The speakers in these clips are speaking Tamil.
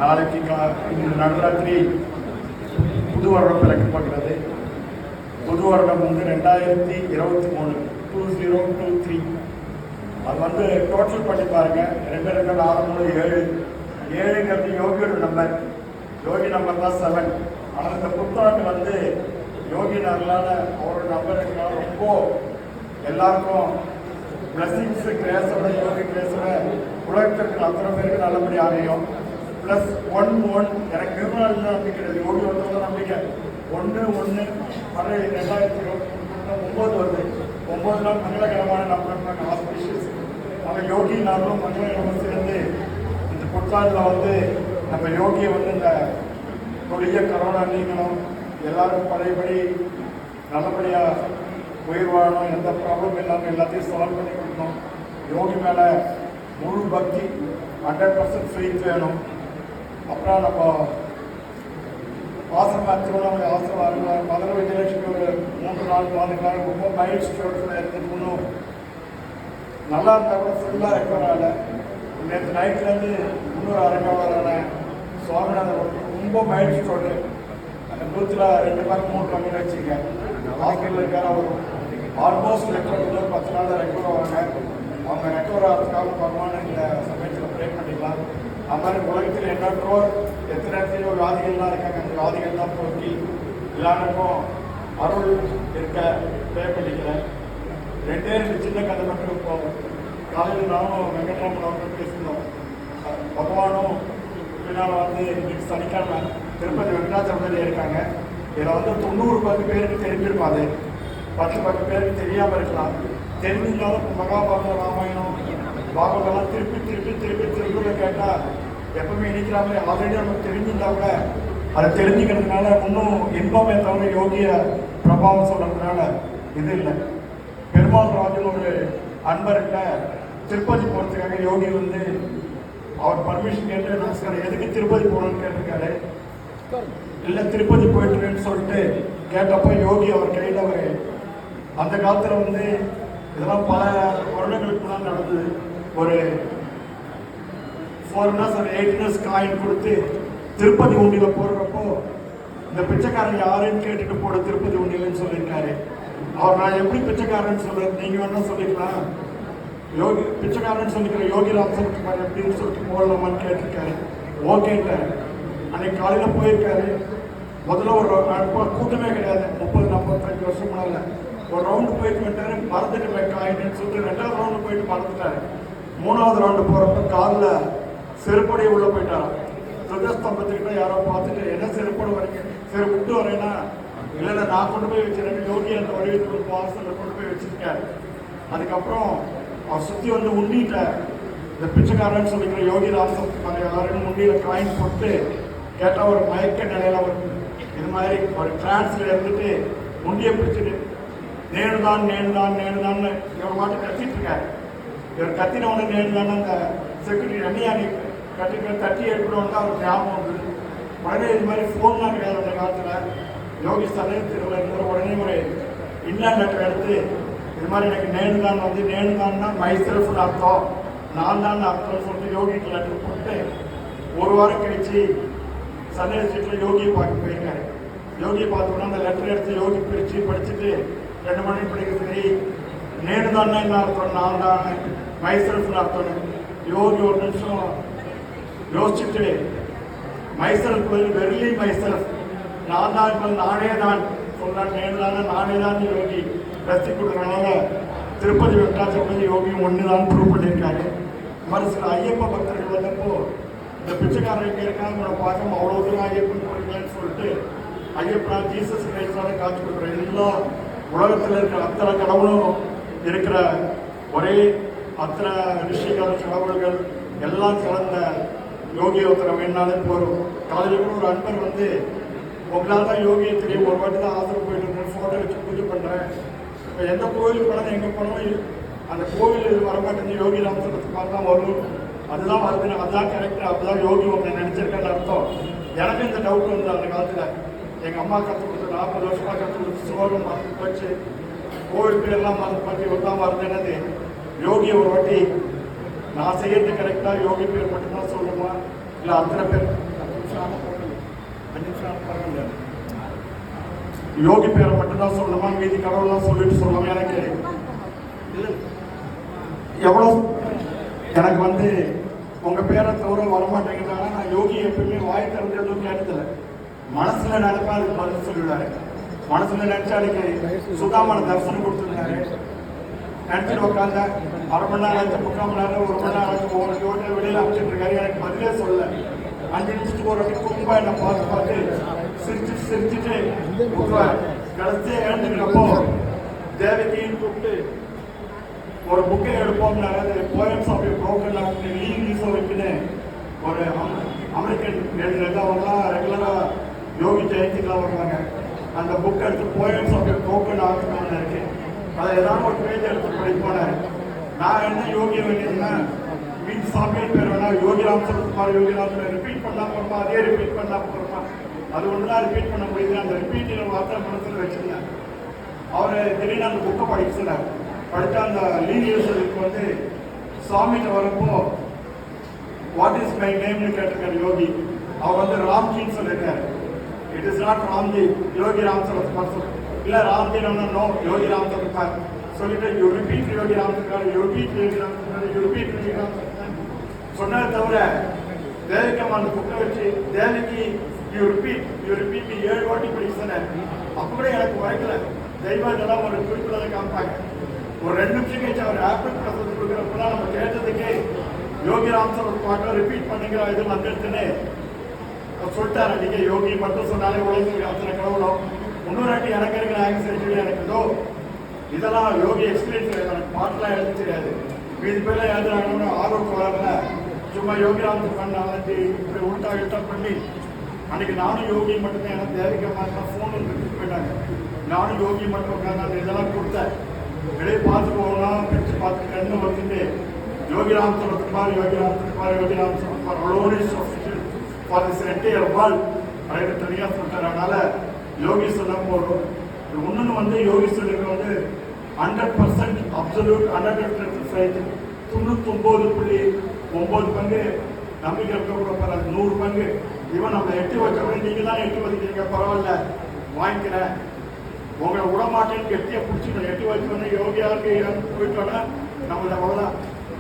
நாளைக்கு இன்று நடுராத்திரி புது வருடம் பிறக்கப்படுகிறது. புது வருடம் வந்து 2023 2023. அது வந்து டோட்டல் பண்ணி பாருங்க. 2 2 4 3 7 7ங்கிறது யோகியோட நம்பர். யோகி நம்பர் தான் 7. ஆனால் இந்த புத்தாண்டு வந்து யோகி நல்லான அவரோட நம்பர் ரொம்ப எல்லாருக்கும் பிளஸிங்ஸ் கிரேஸோட யோகி கிரேஸோட உலகத்திற்கு அத்தனை பேருக்கு நல்லபடி ஆகியும். ப்ளஸ் 1 எனக்கு நிறுவனம் நம்பிக்கை யோகி வந்தவங்க நம்பிக்கை 1/1 வரை 2029 வருது. 9 நாள் மங்களகரமான நம்பர் ஆஸ்பிஷியஸ். அவங்க யோகி நாளும் மங்களகரமும் சேர்ந்து இந்த புத்தாண்டில் வந்து நம்ம யோகியை வந்து இந்த கொடிய கரோனா நீங்களும் எல்லாரும் பழையபடி நல்லபடியாக உயிர் வாழணும், எந்த ப்ராப்ளம் இல்லாமல் எல்லாத்தையும் சால்வ் பண்ணி கொடுக்கணும். யோகி மேலே முழு பக்தி 100% ஃபெய்த் வேணும். அப்புறம் நம்ம ஆசிரமம் திருவண்ணாமலை ஆசிரமம் மதுரை விஜயலட்சுமி ஒரு 3-4 மாதங்களாக ரொம்ப மைல்ட் ஸ்டோர்ஸில் இருந்துக்கணும். நல்லா இருந்தால் கூட ஃபுல்லாக ரெக்கவர் ஆகலை. நேற்று நைட்லேருந்து இன்னொரு அரங்காவலான சுவாமிநாதன் ரொம்ப மைல்ட் ஸ்டோரு. அந்த 102 பேர் 3 கம்மி வச்சுங்க ஹாஸ்பிட்டல் இருக்கார். அவர் ஆல்மோஸ்ட் ரெக்கவர் 10 நாள் ரெக்கவர் ஆவாங்க. அவங்க ரெக்கவர் ஆகிறதுக்காக பகவான் இந்த சமயத்தில் ப்ரே பண்ணிக்கலாம். அது மாதிரி உலகத்தில் எண்ணற்றோ எத்தனை வியாதிகள்லாம் இருக்காங்க. அந்த வியாதிகள்லாம் போக்கி எல்லாருக்கும் அருள் இருக்க ப்ரே பண்ணிக்கிறேன். 2 சின்ன கதை மட்டும் போகும். காலையில் நானும் வெங்கட்ராமன் அவர்கள் பேசியிருந்தோம். பகவானும் பின்னால் வந்து இன்னைக்கு சனிக்கிழமை திருப்பதி வெங்கடாச்சலத்தில் இருக்காங்க. இதில் வந்து 90 பேருக்கு தெரிஞ்சிருக்கும். அது 10 பேருக்கு தெரியாமல் இருக்கலாம். தெரிஞ்சிருந்தாலும் மகாபாரதம் ராமாயணம் பாகவதெல்லாம் திருப்பி கேட்டால் எப்பவுமே இணைக்கிற மாதிரி ஆல்ரெடி நமக்கு தெரிஞ்சிருந்தா கூட அதை தெரிஞ்சுக்கிறதுனால இன்னும் இன்பமே தவிர யோகிய பிரபாவம் சொல்றதுனால இது இல்லை. பெருமாள் ராஜன் ஒரு அன்பர்கிட்ட திருப்பதி போகிறதுக்காக யோகி வந்து அவர் பர்மிஷன் கேட்டு நமஸ்காரம் எதுக்கு திருப்பதி போகணும்னு கேட்டிருக்காரு. இல்லை திருப்பதி போயிட்டுருன்னு சொல்லிட்டு கேட்டப்போ யோகி அவர் கையில் அவர் அந்த காலத்தில் வந்து இதெல்லாம் பல வருடங்களுக்கு தான் நடந்தது. ஒரு 4 years or 8 years காயின் கொடுத்து திருப்பதி உண்டியில் போடுறப்போ இந்த பிச்சைக்காரன் யாருன்னு கேட்டுட்டு போட திருப்பதி உண்டியல்னு சொல்லியிருக்காரு. அவர் நான் எப்படி பிச்சைக்காரன்னு சொல்றது, நீங்கள் வேணா சொல்லிக்கலாம். யோகி பிச்சைக்காரன்னு சொல்லிக்கிற யோகி ராமசரத்துக்காரர் எப்படின்னு சொல்லிட்டு போடலாமான்னு கேட்டிருக்காரு. ஓகேட்டாரு. அன்னைக்கு காலையில் போயிருக்காரு. முதல்ல ஒரு கூட்டமே கிடையாது. 30-45 வருஷம் முன்னால ஒரு ரவுண்டு போயிட்டு வந்துட்டாரு. மறந்துட்டு காயின்னு சொல்லிட்டு 2வது ரவுண்டு போயிட்டு மறந்துட்டாரு. 3வது ரவுண்டு போகிறப்ப காலில் செருப்படியை உள்ளே போயிட்டாராம். துர்கஸ்தம்பத்துக்கிட்ட யாரோ பார்த்துட்டு என்ன செருப்போடு வரீங்க, சரி விட்டு வரேன்னா இல்லை நான் கொண்டு போய் வச்சுருக்கேன். யோகி அந்த வடிவத்தில் வாசலில் கொண்டு போய் வச்சுருக்காரு. அதுக்கப்புறம் அவர் சுற்றி வந்து உண்டிகிட்ட இந்த பிச்சைக்காரன்னு சொல்லிக்கிற யோகி ராமசரத்துக்கான எல்லாரும் உண்டியில் காயின் போட்டு கேட்டால் ஒரு மயக்க நிலையில் ஒரு இது மாதிரி ஒரு டிரான்ஸில் இருந்துட்டு முண்டியை பிடிச்சிட்டு நேனுதான்னு இவர் மாட்டு கத்திட்டு இருக்காரு. இவர் கத்தின உடனே நேனுதான்னு அந்த செக்யூரிட்டி அன்னியானி தட்டி எடுக்கணும்னு தான் அவருக்கு ஞாபகம் வந்தது. உடனே இது மாதிரி ஃபோன்லாம் கிடையாது அந்த காலத்தில். யோகி சதயம் திருவிழா உடனே ஒரு இன்லேண்ட் லெட்டர் எடுத்து இது மாதிரி எனக்கு நேனுதான் வந்து நேனுதான்னா மைசெல்ஃப்னு அர்த்தம், நான் தான் அர்த்தம்னு சொல்லிட்டு யோகிக்கு லெட்டர் போட்டு 1 வாரம் கழிச்சு சந்தேக ஸ்ட்ரீட்டில் யோகியை பார்க்க போயிருக்காரு. யோகியை பார்த்தோன்னா அந்த லெட்டர் எடுத்து யோகி பிரித்து படிச்சுட்டு 2 மணி படிக்கிறது சரி நேனுதான்னா என்ன அர்த்தம், நான் தான் மைசெல்ஃப்னு அர்த்தம். யோகி ஒரு நிமிஷம் யோசிச்சுட்டு மைசெல்ஃப் வெர்லி மைசெல்ஃப் நான் தான் இப்போ நானே தான் சொல்கிறேன், நேனுதானே நானே தான் யோகி ரசி கொடுக்குறதுனால திருப்பதி வெங்கடாச்சலபதி யோகியும் ஒன்று தான் ப்ரூவ் பண்ணியிருக்காரு. மாதிரி சில ஐயப்ப பக்தர்கள் வந்தப்போ இந்த பிச்சைக்காரர் எங்கே இருக்காங்க உங்களை பார்க்க அவ்வளோ தூரம் ஐயப்பன் போறீங்கன்னு சொல்லிட்டு ஐயப்பனா ஜீசஸ் கிரைஸ்டால காட்சி கொடுக்குற எல்லா உலகத்தில் இருக்கிற அத்தனை கடவுளும் இருக்கிற ஒரே அத்தனை ரிஷிகள் கடவுள்கள் எல்லாம் கலந்த யோகியை ஒருத்தரை வேணாலே போகிறோம். காலையில் கூட ஒரு அன்பர் வந்து உங்களால் தான் யோகியை தெரியும், ஒரு வாட்டி தான் ஆசிரம் போயிட்டு இருக்கேன், ஃபோட்டோ வச்சு பூஜை பண்ணுறேன். இப்போ எந்த கோவிலுக்கு போனாலும் எங்கே போனாலும் அந்த கோவில் வரமாட்டேங்குது, யோகி ராமசரத்துக்கு பார்த்து தான் வரும், அதுதான் வருதுன்னு அதுதான் கரெக்டு, அதுதான் யோகி ஒன்று நினச்சிருக்கேன்னு அர்த்தம். எனக்கு இந்த டவுட் வந்து அந்த காலத்தில் எங்கள் அம்மா கற்றுக் கொடுத்து 40 வருஷமாக கற்றுக் கொடுத்து சுலோகம் மறந்து போச்சு, கோவில் பேரெல்லாம் மறந்து பற்றி ஒன்றாம் மறந்து என்னது யோகியை ஒரு வாட்டி நான் செய்யறது கரெக்டாக யோகி பேர் மட்டும்தான் சொல்லுமா இல்லை அத்தனை பேர் பரவாயில்ல. யோகி பேரை மட்டும்தான் சொல்லணுமா, மீதி கடவுள்லாம் சொல்லிட்டு சொல்லணும்? எனக்கு இல்லை. எவ்வளோ எனக்கு வந்து உங்க பேரை தவிர வரமாட்டேங்கிறாங்க. நான் யோகி எப்பயுமே வாய் திறந்து எதுவும் கேட்டதில்லை. மனசுல நினைப்பா அதுக்கு பதில் சொல்லிடுவாரு. மனசுல நினைச்சா அன்னைக்கு சுதாமான தரிசனம் கொடுத்துருந்தாரு. நினைச்சிட்டு உட்காந்த அரை மணி நேரம் ஆச்சு, 3/4 மணி நேரம், 1 மணி நேரம் ஆச்சு, ஒரு யோகி வெளியில அமைச்சிட்டு இருக்காரு. எனக்கு பதிலே சொல்ல 5 நிமிஷத்துக்கு ஒரு வாட்டி கும்பா என்னை பார்த்து சிரிச்சுட்டு விட்டுருவாரு. கடைசியா எழுந்துக்கிறப்போ தேவகின்னு கூப்பிட்டு ஒரு புக்கை எடுப்போம்னாரு. அது போயம்ஸ் ஆஃப் புரோக்கன் லீவ்னு ஒரு அமெரிக்கன் அவங்களாம் ரெகுலரா யோகி ஜெயந்திலாம் வருவாங்க. அந்த புக் எடுத்து போயம்ஸ் ஆஃப் புரோக்கன் ஆஃப்னு இருக்கு. அதை ஏதாவது ஒரு பேஜ் எடுத்து படிப்போனாரு. நான் என்ன யோகி வேண்டியதுன்னா மீன் சாமியல் பேர் வேணா யோகிராம் சரத்குமார் யோகிராம் ரிப்பீட் பண்ணா போறோமா, அதே ரிப்பீட் பண்ணா போறோமா, அது ஒன்றுதான் ரிப்பீட் பண்ண முடியுது. அந்த ரிப்பீட்டின வார்த்தை மனசில் வச்சிருந்தேன். அவரை திடீர்னு அந்த புக்கை படிக்க சொன்னார். படித்தா அந்த லீனியர்ஸுக்கு வந்து சுவாமிகிட்ட வரப்போ வாட் இஸ் மை நேம்னு கேட்டிருக்காரு யோகி. அவர் வந்து ராம்ஜின்னு சொல்லியிருக்காரு. It is not Ramji, Yogi Ram Sarathkumar சொல்லு. இல்லை ராம்ஜி நோ, யோகி ராம் சரத்குமார் சொல்லிட்டு you repeat Yogi Ram Sarathkumar, you repeat Yogi Ram Sarathkumar, you repeat Yogi Ram Sarathkumar சொன்னதை தவிர தேவிக்கம் அந்த புக்கை வச்சு தேவிக்கு யூ ரிப்பீட் 7 வாட்டி படிக்க சொன்னேன். அப்போ கூட எனக்கு வரைக்கல. தெய்வம் இதெல்லாம் ஒரு குறிப்பிடாத காமிப்பாங்க. ஒரு 2 நிமிஷம் கழிச்சு அவர் ஆப்பிள் பிரசத்து கொடுக்குறப்பெல்லாம் நம்ம கேட்டதுக்கே யோகி ராம் சரத்குமார் ரிப்பீட் பண்ணுங்கிற இது வந்துடுச்சுன்னு சொல்லிட்டாரு. நீங்க யோகி மட்டும் சொன்னாலே உலகத்துக்கு அத்தனை கடவுளும் இன்னொரு வாட்டி எனக்கு இருக்கிற ஆக்சிடென்ட் எனக்கு இதோ இதெல்லாம் யோகி எக்ஸ்பீரியன்ஸ் எனக்கு பாட்டெல்லாம் எழுத தெரியாது. மீது பேர்லாம் எழுதுறாங்கன்னு ஆர்வம் வளரல. சும்மா யோகி ராம் பண்ணி இப்படி உள்டா பண்ணி அன்னைக்கு நானும் யோகி மட்டும்தான். எனக்கு தேவைக்கமாக ஃபோன் எடுத்துட்டு போயிட்டாங்க. நானும் யோகி மட்டும் உட்காந்து அந்த இதெல்லாம் கொடுத்தேன். வெளியே பார்த்து போகலாம் பிரிச்சு பார்த்து கண்ணு வந்துட்டு Yogiram Sarathkumar alone is sufficient for this entire world அப்படின்னு தனியாக சொல்லிட்டாரு. அதனால யோகி சொன்னா போதும். இன்னொன்று வந்து யோகி சொல்லிருக்க வந்து 100% அப்சல்யூட் 100% 99.9 பங்கு நம்பிக்கை கூட பரவாயில்ல. 100 பங்கு இவன் நம்ம எட்டி வச்சவங்க நீங்க தான் எட்டி வச்சுக்கிறீங்க, பரவாயில்ல வாங்கிக்கிறேன், உங்களை விடமாட்டேன்னு எட்டியை பிடிச்சிக்கணும். எட்டி வச்சோன்னே யோகியாருக்கு போயிட்டோன்னா நம்மள அவ்வளோதான்.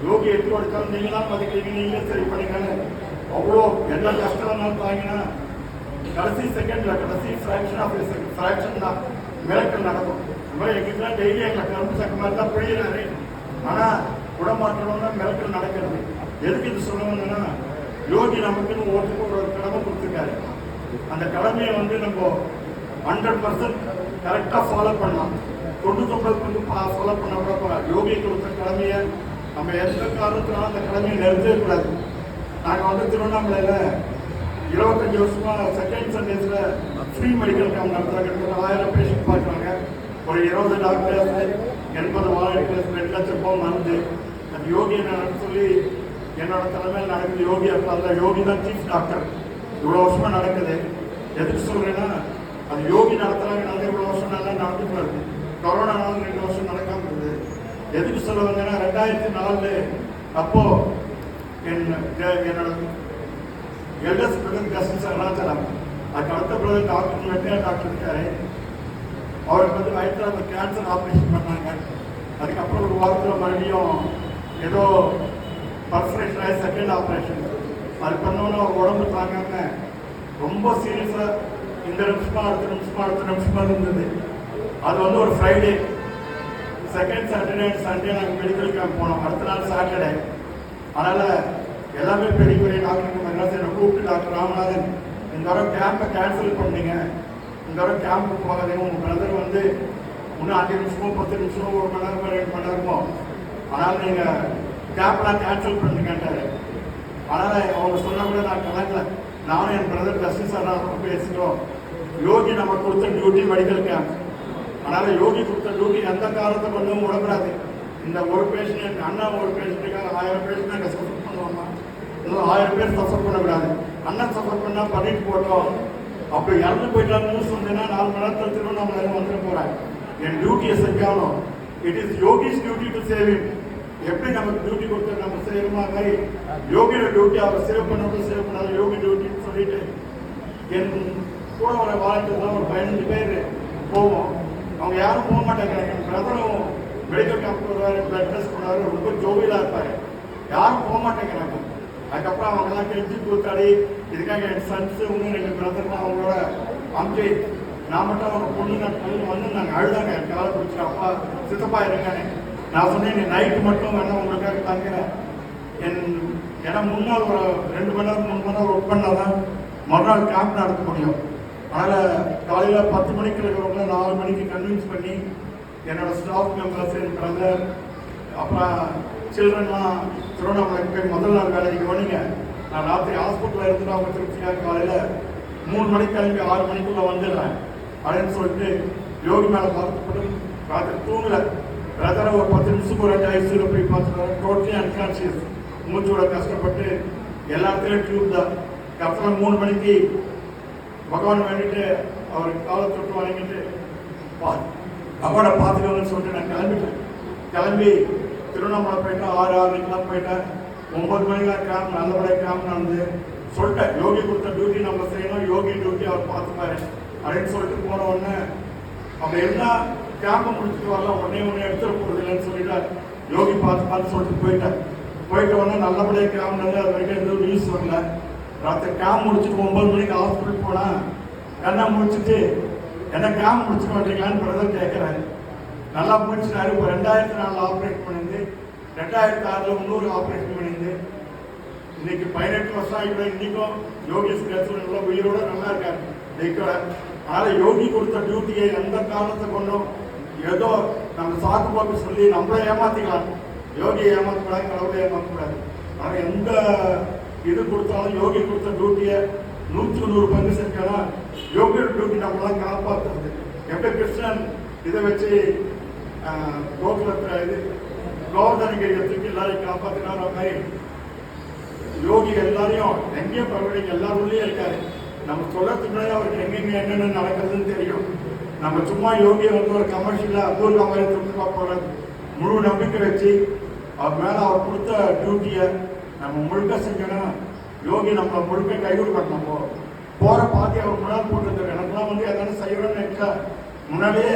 யோகி எட்டி வச்சாலும் நீங்க தான் மதிக்கிறீங்க, நீங்களே சரி பண்ணிக்கன்னு அவ்வளோ எல்லா கஷ்டம் இருந்தாலும் தாங்கினா கடைசி செகண்ட்ல கடைசி ஃப்ராக்ஷன் ஆஃப் ஃப்ராக்ஷன் தான் மிரக்கல் நடக்கும். இந்த மாதிரி எங்களுக்குலாம் டெய்லி எங்களை கரும்பு சக்க மாதிரி தான் பிழியிறாரு. ஆனால் விடமாட்டோம்னா மிரக்கல் நடக்கிறது. எதுக்கு இது சொல்லணும்னா யோகி நமக்குன்னு ஓட்டுக்கு ஒரு கடமை கொடுத்துருக்காரு. அந்த கடமையை வந்து நம்ம 100% கரெக்டாக ஃபாலோ பண்ணலாம். 99% ஃபாலோ பண்ண கூட யோகி கொடுத்த கடமையை நம்ம எந்த காரணத்தினாலும் அந்த கடமையை நிறுத்தவே கூடாது. நாங்கள் வந்து திருவண்ணாமலையில் 25 வருஷமா செகண்ட் சண்டேஸில் ஃப்ரீ மெடிக்கல் கேம்ப் நடத்துகிறாங்க. 1000 பேஷண்ட் பார்க்குறாங்க. ஒரு 20 டாக்டர்ஸ் 80 வாலண்டியர்ஸ் 2 லட்சம் ரூபாய் மருந்து. அந்த யோகி என்ன சொல்லி என்னோட தலைமையில் நடக்குது. யோகி அப்போ அதில் யோகி தான் சீஃப் டாக்டர். இவ்வளோ வருஷமாக நடக்குது. எதுக்கு சொல்கிறேன்னா அது யோகி நடத்துகிறாங்கனால இவ்வளோ வருஷம் நல்லா நடந்துட்டு வருது. கொரோனானால 2 வருஷம் நடக்காமல் இருந்தது. எதுக்கு சொல்ல வந்தேன்னா 2004 அப்போ என்னோட எல்டர்ஸ் பிரதர் ஜஸ்டிஸ் அருணாச்சலம், அதுக்கு அடுத்த பிரதர் டாக்டர் வெட்டியா டாக்டர் இருக்காரு. அவருக்கு வந்து வயிற்றில் அந்த கேன்சர் ஆப்ரேஷன் பண்ணாங்க. அதுக்கப்புறம் ஒரு வாரத்தில் மறுபடியும் ஏதோ பர்ஃபரேஷன் ஆகி செகண்ட் ஆப்ரேஷன் அது பண்ணோன்னா அவர் உடம்பு தாங்காம ரொம்ப சீரியஸாக இந்த அடுத்த நிமிஷமா இருந்தது. அது வந்து ஒரு Friday, second Saturday and Sunday நாங்கள் மெடிக்கல் கேம்ப் போனோம். அடுத்த நாள் சாட்டர்டே. அதனால் எல்லாமே பெரிய பெரிய டாக்டருக்கு மெட்ராஸ் என்னை கூப்பிட்டு டாக்டர் ராமநாதன் இந்த வாரம் கேம்பை கேன்சல் பண்ணீங்க, இந்த வாரம் கேம்பு போகாதீங்க, உங்கள் பிரதர் வந்து இன்னும் 5 நிமிஷமோ 10 நிமிஷமோ 1 மணி நேரமோ 2 மணி நேரமோ, ஆனால் நீங்கள் கேம்ப்லாம் கேன்சல் பண்ணுங்கன்றாரு. அதனால் அவங்க சொன்ன கூட நான் கணக்கில் நானும் என் பிரதர் ஜஸ்டிஸ் சார் பேசிட்டோம். யோகி நமக்கு கொடுத்த டியூட்டி மெடிக்கல் கேம்ப். அதனால் யோகி கொடுத்த டியூட்டி எந்த காரணத்தை கொண்டும் விடக்கூடாது. இந்த ஒரு பேஷண்ட் அண்ணா ஒரு பேஷண்ட்டுக்காக 1000 பேஷண்ட் நாங்கள் சஃபர் பண்ணுவோம்மா, இன்னும் 1000 பேர் சஃபர் பண்ணக்கூடாது. அண்ணன் சஃபர் பண்ணால் பண்ணிட்டு போட்டோம். அப்போ இறந்து போயிட்டாலும் நியூஸ் வந்ததுன்னா 4 மணி நேரத்தில் திருவண்ணாமலை வந்துட்டு போகிறேன். என் டியூட்டியை செஞ்சாலும் it is Yogi's duty to save him. எப்படி நமக்கு டியூட்டி கொடுத்து நம்ம செய்யணுமா மாதிரி யோகியோட டியூட்டி அவர் சேவ் பண்ணாலும் சேவ் பண்ணாலும் யோகி டியூட்டின்னு சொல்லிட்டு என் கூட ஒரு வாலண்டியர் தான் ஒரு 15 பேர் போவோம். அவங்க யாரும் போக மாட்டாங்க. என் பிரதரும் மெடிக்கல் கேம்ப் வருவார், பிளட் டெஸ்ட் பண்ணுவார், ரொம்ப ஜோவியலாக இருப்பார். யாரும் போக மாட்டேங்கிறாங்க. அதுக்கப்புறம் அவங்கெல்லாம் கெஞ்சி கூத்தாடி இதுக்காக என் சன்ஸு இன்னும் 2 பிரதர்லாம் அவங்களோட அங்கே நான் மட்டும் அவங்க பொண்ணு நாட்கள் வந்து நாங்கள் அழுதாங்க. என் காலை பிடிச்சி அப்பா சித்தப்பா இருக்கானே. நான் சொன்னேன் நீ நைட்டு மட்டும் வேணா உங்களுக்காக தங்குறேன். ஏன்னா முன்னாள் ஒரு 2 மணி நேரம் 3 மணி நேரம் ஒர்க் பண்ணால் தான் மறுநாள் கேம்ப் நடத்த முடியும். அதனால் காலையில் 10 மணிக்கு இருக்கிறவங்க 4 மணிக்கு கன்வின்ஸ் பண்ணி என்னோட ஸ்டாஃப் மெம்பர்ஸ், என் பிரதர், அப்புறம் சில்ட்ரன்லாம் திருவண்ணாமலைக்கு போய் முதல் நாள் வேலைக்கு கவனிங்க. நான் ராத்திரி ஹாஸ்பிட்டலில் இருந்துட்டு அவங்க திருப்தியாக காலையில் 3 மணிக்கு கிளம்பி 6 மணிக்குள்ளே வந்துடுறேன் அப்படின்னு சொல்லிட்டு யோகி மேலே பார்த்துப்பட்டு ராத்திரி தூங்கலை. பிரதரை ஒரு 10 நிமிஷத்துக்கு ஒரு ஐசியூவில் போய் பார்த்துட்டு டோட்டலி அன்கான்சியஸ், மூச்சோட கஷ்டப்பட்டு எல்லாத்துலேயும் டியூப் தான். கரெக்டாக 3 மணிக்கு பகவான் வேண்டிட்டு அவருக்கு காலை தொட்டு வாங்கிட்டு அப்பாட பார்த்துக்கோங்கன்னு சொல்லிட்டு நான் கிளம்பிட்டேன். கிளம்பி திருவண்ணாமலை போயிட்டேன். 6:06 போயிட்டேன். 9 மணிக்கெலாம் கேம்ப் நல்லபடியாக கேம்ப் நடந்து சொல்லிட்டேன். யோகி கொடுத்த டியூட்டி நம்ம செய்யணும், யோகி டியூட்டி அவர் பார்த்துப்பாரு அப்படின்னு சொல்லிட்டு போன உடனே அப்படி இருந்தால் கேம்பை முடிச்சுட்டு வரலாம், ஒன்றே எடுத்துட போகிறது இல்லைன்னு சொல்லிட்டு யோகி பார்த்து சொல்லிட்டு போயிட்ட உடனே நல்லபடியாக கேம்ப் நடந்து அது வரைக்கும் எதுவும் நியூஸ் வரல. ராத்திரி கேம்ப் முடிச்சுட்டு 9 மணிக்கு ஹாஸ்பிட்டல் போனால் கண்ணா முடிச்சுட்டு என்ன கேம்ப் முடிச்சுட்டு வந்தீங்களான்னு பிரதர் கேட்குறாரு. நல்லா முடிச்சுட்டாரு. இப்போ 2004 ஆப்ரேட் பண்ணிருந்து 2006 இன்னொரு ஆப்ரேஷன் பண்ணிருந்து இன்னைக்கு 18 வருஷம் ஆகிட்டு இன்னைக்கும் யோகி ஸ்கேட்ஸ்ல உயிரோட நல்லா இருக்காரு ஜெயிக்கோட. அதனால் யோகி கொடுத்த டியூட்டியை எந்த காரணத்தை கொண்டும் ஏதோ நம்ம சாக்கு போக்கு சொல்லி நம்மளை ஏமாற்றிக்கலாம். யோகியை ஏமாற்றக்கூடாது, கடவுளை ஏமாற்றக்கூடாது. ஆனால் எந்த இது கொடுத்தாலும் யோகி கொடுத்த டியூட்டியை 100க்கு 100 பங்கு செஞ்சாலும் யோகியோட டியூட்டி நம்மளாம் காப்பாற்றுறது. எப்படி கிருஷ்ணன் இதை வச்சு கோகுலத்தில் இது கோவர்தனகிரியை தூக்கி எல்லாரையும் காப்பாற்றினார். மாதிரி யோகி எல்லாரையும் எங்கேயும் பரவாயில்ல எல்லாருள்ளேயும் இருக்காரு. நம்ம சொல்லத்துக்குள்ளே அவருக்கு எங்கெங்க என்னென்ன நடக்குதுன்னு தெரியும். நம்ம சும்மா யோகியை வந்து ஒரு கமர்ஷியலாக அப்துல் மாதிரி துப்புக்கா போகிறது முழு நம்பிக்கை வச்சு அவர் மேலே அவர் கொடுத்த டியூட்டியை நம்ம முழுக்க செஞ்சோன்னா யோகி நம்மளை முழுக்க கைவிடுவார். நம்ம போகிற பாத்தி அவர் முன்னாடி போட்டு எனக்குலாம் வந்து எதனா செய்யணும்னு நினைச்சா முன்னாடியே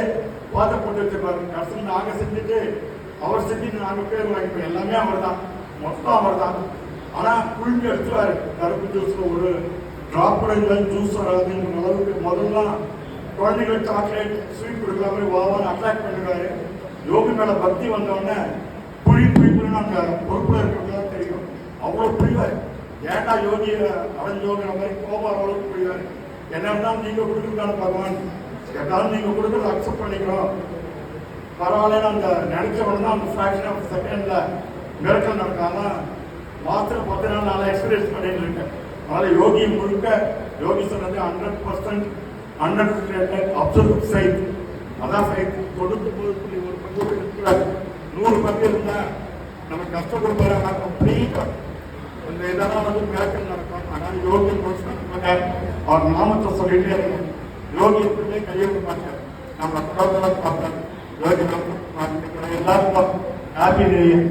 பாத்தை போட்டு வச்சிருப்பாரு. கடைசியில் நாங்கள் செஞ்சுட்டு அவர் செஞ்சுட்டு நாங்கள் பேர் வாங்கிப்போம். எல்லாமே அவர் தான், மொத்தம் அவர் தான். ஆனால் புழிஞ்சு எடுத்துவார். கருப்பு ஜூஸில் ஒரு ட்ராப் இல்லை, ஜூஸ் வராதுங்கிற அளவுக்கு முதல்லாம் குழந்தைங்களுக்கு சாக்லேட் ஸ்வீட் கொடுக்குற மாதிரி வாவான்னு அட்ராக்ட் பண்ணிடுவார். யோகி மேலே பக்தி வந்தோடனே புழிப்புன்னு அந்த பொறுப்பில் இருக்கிறது தெரியும். அவ்வளோ புரிவார். ஏன்டா யோகி அடைஞ்சோங்கிற மாதிரி கோபார அளவுக்கு புரிவார். என்ன இருந்தாலும் நீங்கள் கொடுக்குறதான பகவான், எதாவது நீங்கள் கொடுக்குறது அக்செப்ட் பண்ணிக்கிறோம் பரவாயில்லன்னு அந்த நினைச்சவொன்னா அந்த ஃப்ராக்ஷன் ஆஃப் செகண்டில் மிரக்கல் நடக்காம மாத்திரம் 10 நாள் நான் எக்ஸ்பீரியன்ஸ் பண்ணிட்டு இருக்கேன். அதனால் யோகி முழுக்க யோகி சொன்னது 100% 100% அப்சல்யூட் ஃபெய்த். அதான் ஃபெய்த். 99.1% 100 பங்கு இருந்தால் நம்ம கஷ்டம் கொடுப்பாரு. ஆனால் கம்ப்ளீட்டாக அந்த இதெல்லாம் வந்து மிரக்கல் நடக்கும். ஆனால் யோகி முடிச்சுட்டாங்க. அவர் நாமத்தை சொல்லிட்டே இருக்கணும். யோகி எப்பவுமே கையெழுத்த மாட்டார். நம்ம தொடர்ந்து பார்த்தார். யோகி எல்லாருக்கும் ஹாப்பி நியூ இயர்.